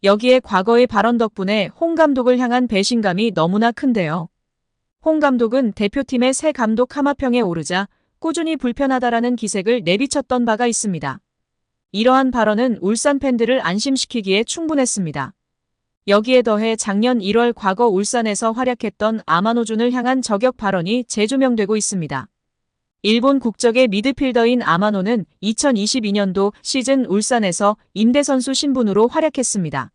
여기에 과거의 발언 덕분에 홍 감독을 향한 배신감이 너무나 큰데요. 홍 감독은 대표팀의 새 감독 하마평에 오르자 꾸준히 불편하다라는 기색을 내비쳤던 바가 있습니다. 이러한 발언은 울산 팬들을 안심시키기에 충분했습니다. 여기에 더해 작년 1월 과거 울산에서 활약했던 아마노준을 향한 저격 발언이 재조명되고 있습니다. 일본 국적의 미드필더인 아마노는 2022년도 시즌 울산에서 임대선수 신분으로 활약했습니다.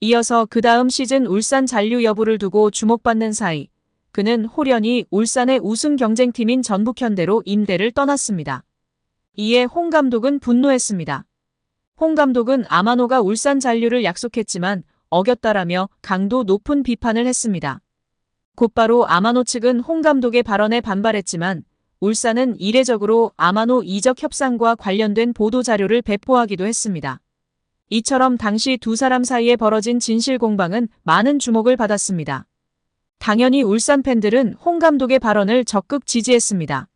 이어서 그 다음 시즌 울산 잔류 여부를 두고 주목받는 사이 그는 홀연히 울산의 우승 경쟁팀인 전북현대로 임대를 떠났습니다. 이에 홍 감독은 분노했습니다. 홍 감독은 아마노가 울산 잔류를 약속했지만 어겼다라며 강도 높은 비판을 했습니다. 곧바로 아마노 측은 홍 감독의 발언에 반발했지만 울산은 이례적으로 아마노 이적 협상과 관련된 보도자료를 배포하기도 했습니다. 이처럼 당시 두 사람 사이에 벌어진 진실 공방은 많은 주목을 받았습니다. 당연히 울산 팬들은 홍 감독의 발언을 적극 지지했습니다.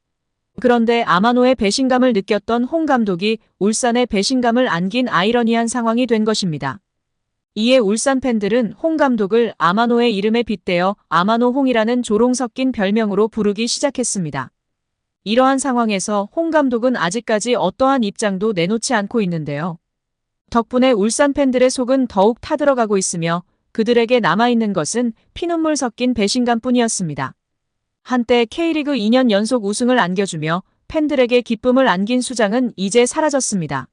그런데 아마노의 배신감을 느꼈던 홍 감독이 울산의 배신감을 안긴 아이러니한 상황이 된 것입니다. 이에 울산 팬들은 홍 감독을 아마노의 이름에 빗대어 아마노 홍이라는 조롱 섞인 별명으로 부르기 시작했습니다. 이러한 상황에서 홍 감독은 아직까지 어떠한 입장도 내놓지 않고 있는데요. 덕분에 울산 팬들의 속은 더욱 타들어가고 있으며 그들에게 남아있는 것은 피눈물 섞인 배신감뿐이었습니다. 한때 K리그 2년 연속 우승을 안겨주며 팬들에게 기쁨을 안긴 수장은 이제 사라졌습니다.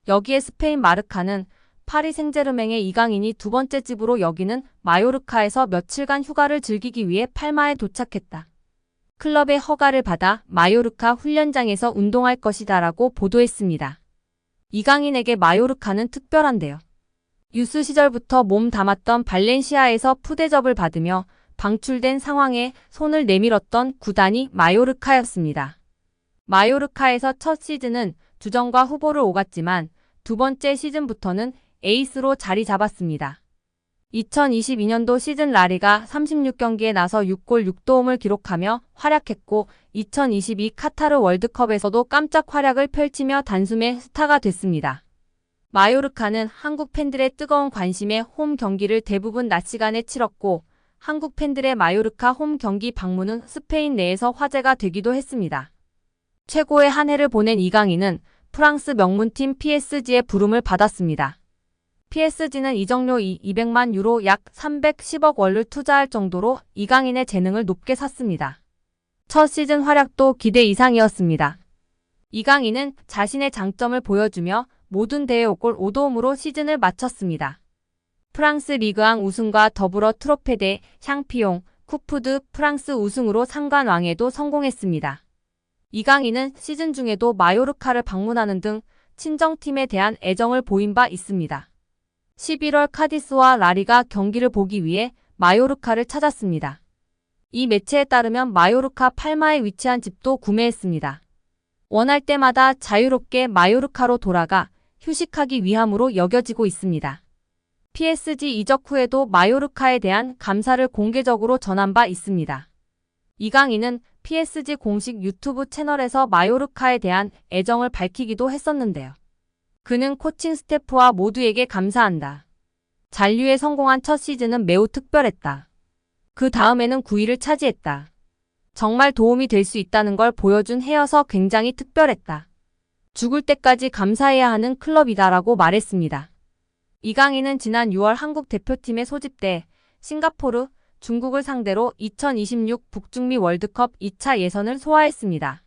여기에 스페인 마르카는 파리 생제르맹의 이강인이 두 번째 집으로 여기는 마요르카에서 며칠간 휴가를 즐기기 위해 팔마에 도착했다. 클럽의 허가를 받아 마요르카 훈련장에서 운동할 것이다라고 보도했습니다. 이강인에게 마요르카는 특별한데요. 유스 시절부터 몸 담았던 발렌시아에서 푸대접을 받으며 방출된 상황에 손을 내밀었던 구단이 마요르카였습니다. 마요르카에서 첫 시즌은 주전과 후보를 오갔지만 두 번째 시즌부터는 에이스로 자리 잡았습니다. 2022년도 시즌 라리가 36경기에 나서 6골 6도움을 기록하며 활약했고 2022 카타르 월드컵에서도 깜짝 활약을 펼치며 단숨에 스타가 됐습니다. 마요르카는 한국 팬들의 뜨거운 관심에 홈 경기를 대부분 낮 시간에 치렀고 한국 팬들의 마요르카 홈 경기 방문은 스페인 내에서 화제가 되기도 했습니다. 최고의 한 해를 보낸 이강인은 프랑스 명문팀 PSG의 부름을 받았습니다. PSG는 이적료 200만 유로 약 310억 원을 투자할 정도로 이강인의 재능을 높게 샀습니다. 첫 시즌 활약도 기대 이상이었습니다. 이강인은 자신의 장점을 보여주며 모든 대회 5골 5도움으로 시즌을 마쳤습니다. 프랑스 리그앙 우승과 더불어 트로페데, 샹피용, 쿠프드 프랑스 우승으로 상관왕에도 성공했습니다. 이강인은 시즌 중에도 마요르카를 방문하는 등 친정팀에 대한 애정을 보인 바 있습니다. 11월 카디스와 라리가 경기를 보기 위해 마요르카를 찾았습니다. 이 매체에 따르면 마요르카 팔마에 위치한 집도 구매했습니다. 원할 때마다 자유롭게 마요르카로 돌아가 휴식하기 위함으로 여겨지고 있습니다. PSG 이적 후에도 마요르카에 대한 감사를 공개적으로 전한 바 있습니다. 이강인은 PSG 공식 유튜브 채널에서 마요르카에 대한 애정을 밝히기도 했었는데요. 그는 코칭 스태프와 모두에게 감사한다. 잔류에 성공한 첫 시즌은 매우 특별했다. 그 다음에는 9위를 차지했다. 정말 도움이 될 수 있다는 걸 보여준 해여서 굉장히 특별했다. 죽을 때까지 감사해야 하는 클럽이다라고 말했습니다. 이강인은 지난 6월 한국 대표팀에 소집돼 싱가포르, 중국을 상대로 2026 북중미 월드컵 2차 예선을 소화했습니다.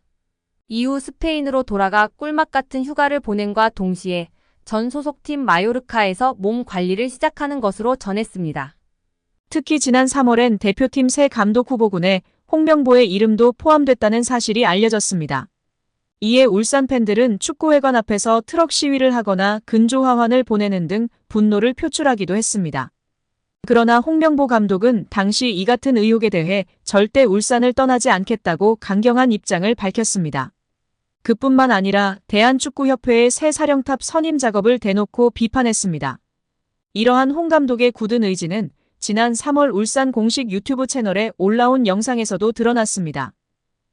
이후 스페인으로 돌아가 꿀맛 같은 휴가를 보낸과 동시에 전 소속팀 마요르카에서 몸 관리를 시작하는 것으로 전했습니다. 특히 지난 3월엔 대표팀 새 감독 후보군에 홍명보의 이름도 포함됐다는 사실이 알려졌습니다. 이에 울산 팬들은 축구회관 앞에서 트럭 시위를 하거나 근조화환을 보내는 등 분노를 표출하기도 했습니다. 그러나 홍명보 감독은 당시 이 같은 의혹에 대해 절대 울산을 떠나지 않겠다고 강경한 입장을 밝혔습니다. 그뿐만 아니라 대한축구협회의 새 사령탑 선임 작업을 대놓고 비판했습니다. 이러한 홍 감독의 굳은 의지는 지난 3월 울산 공식 유튜브 채널에 올라온 영상에서도 드러났습니다.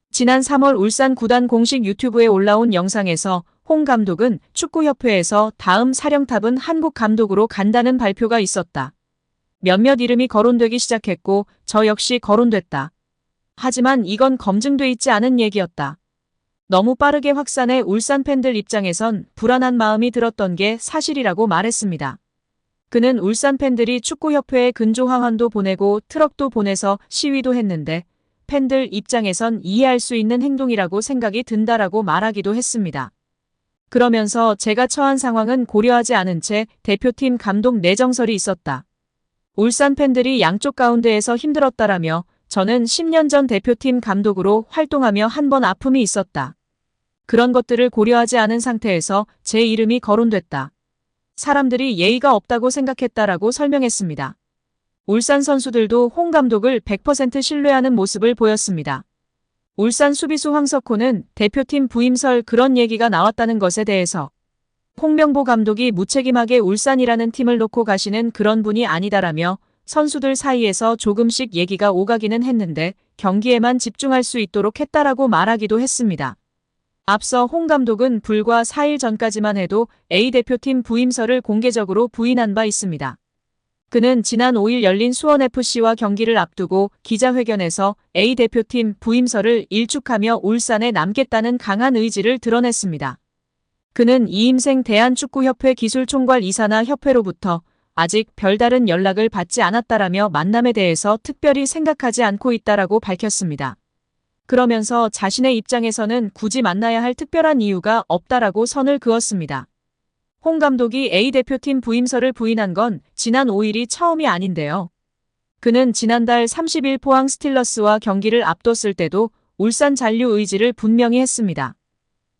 지난 3월 울산 구단 공식 유튜브에 올라온 영상에서 홍 감독은 축구협회에서 다음 사령탑은 한국 감독으로 간다는 발표가 있었다. 몇몇 이름이 거론되기 시작했고 저 역시 거론됐다. 하지만 이건 검증돼 있지 않은 얘기였다. 너무 빠르게 확산해 울산 팬들 입장에선 불안한 마음이 들었던 게 사실이라고 말했습니다. 그는 울산 팬들이 축구협회에 근조화환도 보내고 트럭도 보내서 시위도 했는데 팬들 입장에선 이해할 수 있는 행동이라고 생각이 든다라고 말하기도 했습니다. 그러면서 제가 처한 상황은 고려하지 않은 채 대표팀 감독 내정설이 있었다. 울산 팬들이 양쪽 가운데에서 힘들었다라며 저는 10년 전 대표팀 감독으로 활동하며 한 번 아픔이 있었다. 그런 것들을 고려하지 않은 상태에서 제 이름이 거론됐다. 사람들이 예의가 없다고 생각했다라고 설명했습니다. 울산 선수들도 홍 감독을 100% 신뢰하는 모습을 보였습니다. 울산 수비수 황석호는 대표팀 부임설 그런 얘기가 나왔다는 것에 대해서 홍명보 감독이 무책임하게 울산이라는 팀을 놓고 가시는 그런 분이 아니다라며 선수들 사이에서 조금씩 얘기가 오가기는 했는데 경기에만 집중할 수 있도록 했다라고 말하기도 했습니다. 앞서 홍 감독은 불과 4일 전까지만 해도 A대표팀 부임설을 공개적으로 부인한 바 있습니다. 그는 지난 5일 열린 수원FC와 경기를 앞두고 기자회견에서 A대표팀 부임설을 일축하며 울산에 남겠다는 강한 의지를 드러냈습니다. 그는 이임생 대한축구협회 기술총괄 이사나 협회로부터 아직 별다른 연락을 받지 않았다라며 만남에 대해서 특별히 생각하지 않고 있다라고 밝혔습니다. 그러면서 자신의 입장에서는 굳이 만나야 할 특별한 이유가 없다라고 선을 그었습니다. 홍 감독이 A대표팀 부임설을 부인한 건 지난 5일이 처음이 아닌데요. 그는 지난달 30일 포항 스틸러스와 경기를 앞뒀을 때도 울산 잔류 의지를 분명히 했습니다.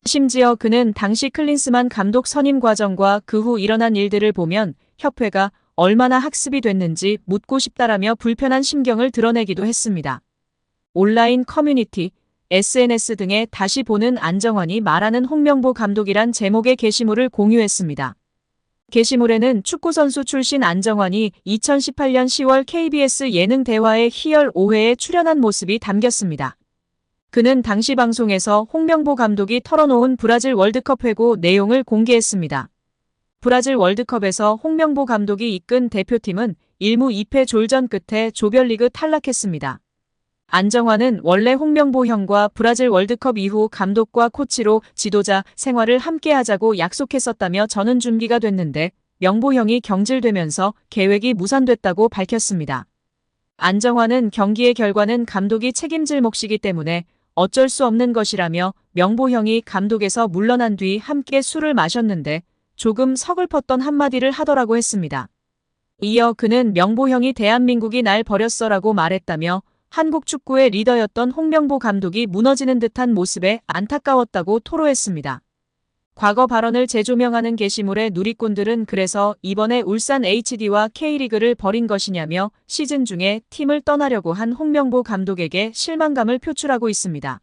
심지어 그는 당시 클린스만 감독 선임 과정과 그 후 일어난 일들을 보면 협회가 얼마나 학습이 됐는지 묻고 싶다라며 불편한 심경을 드러내기도 했습니다. 온라인 커뮤니티, SNS 등에 다시 보는 안정환이 말하는 홍명보 감독이란 제목의 게시물을 공유했습니다. 게시물에는 축구선수 출신 안정환이 2018년 10월 KBS 예능 대화의 희열 5회에 출연한 모습이 담겼습니다. 그는 당시 방송에서 홍명보 감독이 털어놓은 브라질 월드컵 회고 내용을 공개했습니다. 브라질 월드컵에서 홍명보 감독이 이끈 대표팀은 1무 2패 졸전 끝에 조별리그 탈락했습니다. 안정환은 원래 홍명보 형과 브라질 월드컵 이후 감독과 코치로 지도자 생활을 함께 하자고 약속했었다며 저는 준비가 됐는데 명보 형이 경질되면서 계획이 무산됐다고 밝혔습니다. 안정환은 경기의 결과는 감독이 책임질 몫이기 때문에 어쩔 수 없는 것이라며 명보 형이 감독에서 물러난 뒤 함께 술을 마셨는데 조금 서글펐던 한마디를 하더라고 했습니다. 이어 그는 명보 형이 대한민국이 날 버렸어라고 말했다며 한국 축구의 리더였던 홍명보 감독이 무너지는 듯한 모습에 안타까웠다고 토로했습니다. 과거 발언을 재조명하는 게시물에 누리꾼들은 그래서 이번에 울산 HD와 K리그를 버린 것이냐며 시즌 중에 팀을 떠나려고 한 홍명보 감독에게 실망감을 표출하고 있습니다.